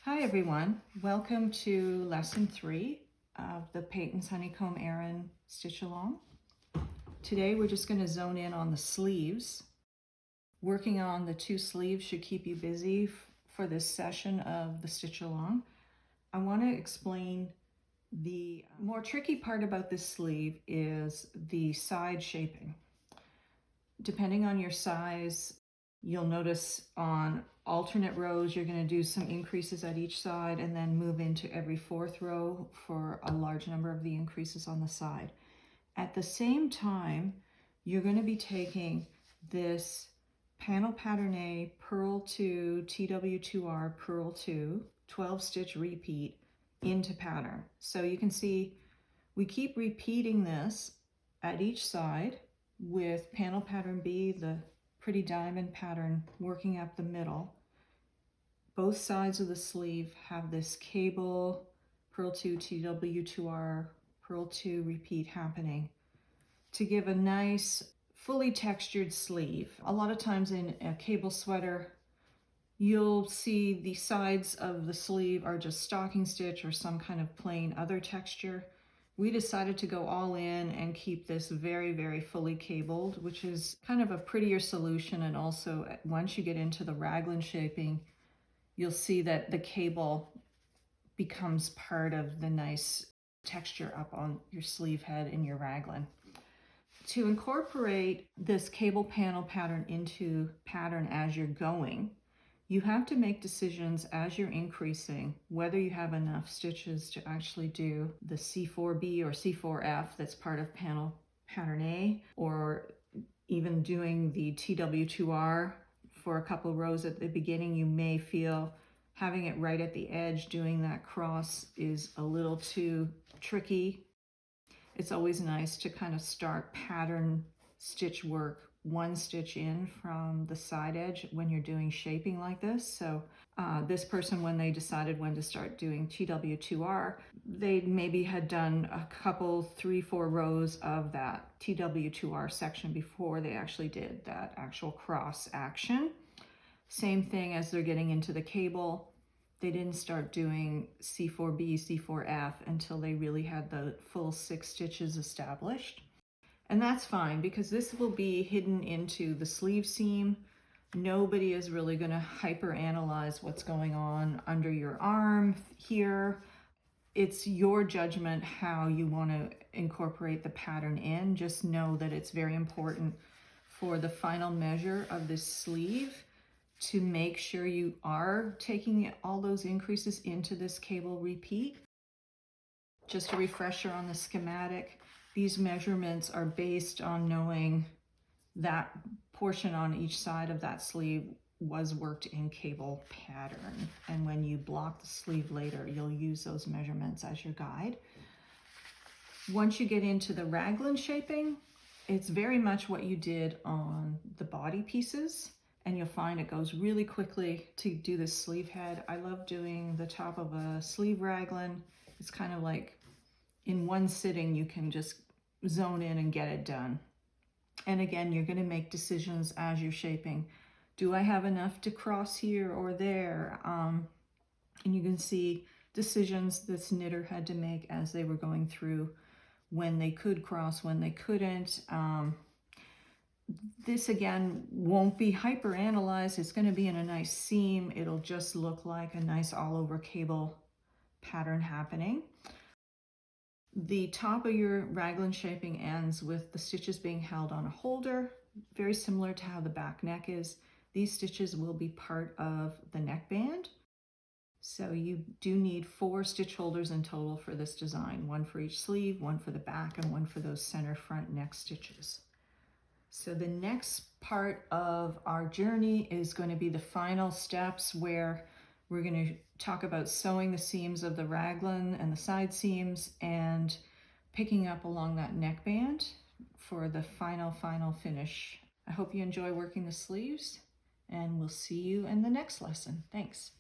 Hi everyone, welcome to lesson 3 of the Patons Honeycomb Aran stitch along. Today we're just going to zone in on the sleeves. Working on the 2 sleeves should keep you busy for this session of the stitch along. I want to explain the more tricky part about this sleeve is the side shaping. Depending on your size, you'll notice on alternate rows, you're going to do some increases at each side and then move into every 4th row for a large number of the increases on the side. At the same time, you're going to be taking this Panel Pattern A Purl 2 TW2R Purl 2 12 stitch repeat into pattern. So you can see we keep repeating this at each side with Panel Pattern B, the pretty diamond pattern, working up the middle. Both sides of the sleeve have this cable Purl 2 TW2R Purl 2 repeat happening to give a nice fully textured sleeve. A lot of times in a cable sweater you'll see the sides of the sleeve are just stocking stitch or some kind of plain other texture. We decided to go all in and keep this very, very fully cabled, which is kind of a prettier solution. And also once you get into the raglan shaping, you'll see that the cable becomes part of the nice texture up on your sleeve head in your raglan. To incorporate this cable panel pattern into pattern as you're going, you have to make decisions as you're increasing whether you have enough stitches to actually do the C4B or C4F that's part of Panel Pattern A, or even doing the TW2R for a couple of rows at the beginning. You may feel having it right at the edge, doing that cross is a little too tricky. It's always nice to kind of start pattern stitch work 1 stitch in from the side edge when you're doing shaping like this. So this person, when they decided when to start doing TW2R, they maybe had done a couple 3-4 rows of that TW2R section before they actually did that actual cross action. Same thing as they're getting into the cable. They didn't start doing C4B, C4F until they really had the full 6 stitches established. And that's fine because this will be hidden into the sleeve seam. Nobody is really going to hyper analyze what's going on under your arm here. It's your judgment how you want to incorporate the pattern in. Just know that it's very important for the final measure of this sleeve to make sure you are taking all those increases into this cable repeat. Just a refresher on the schematic. These measurements are based on knowing that portion on each side of that sleeve was worked in cable pattern. And when you block the sleeve later, you'll use those measurements as your guide. Once you get into the raglan shaping, it's very much what you did on the body pieces. And you'll find it goes really quickly to do the sleeve head. I love doing the top of a sleeve raglan. It's kind of like in one sitting, you can just zone in and get it done. And again, you're going to make decisions as you're shaping. Do I have enough to cross here or there? And you can see decisions this knitter had to make as they were going through, when they could cross, when they couldn't. This again won't be hyper analyzed. It's going to be in a nice seam. It'll just look like a nice all over cable pattern happening. The top of your raglan shaping ends with the stitches being held on a holder, very similar to how the back neck is. These stitches will be part of the neckband. So you do need 4 stitch holders in total for this design, 1 for each sleeve, 1 for the back, and 1 for those center front neck stitches. So the next part of our journey is going to be the final steps, where we're going to talk about sewing the seams of the raglan and the side seams and picking up along that neckband for the final finish. I hope you enjoy working the sleeves, and we'll see you in the next lesson. Thanks.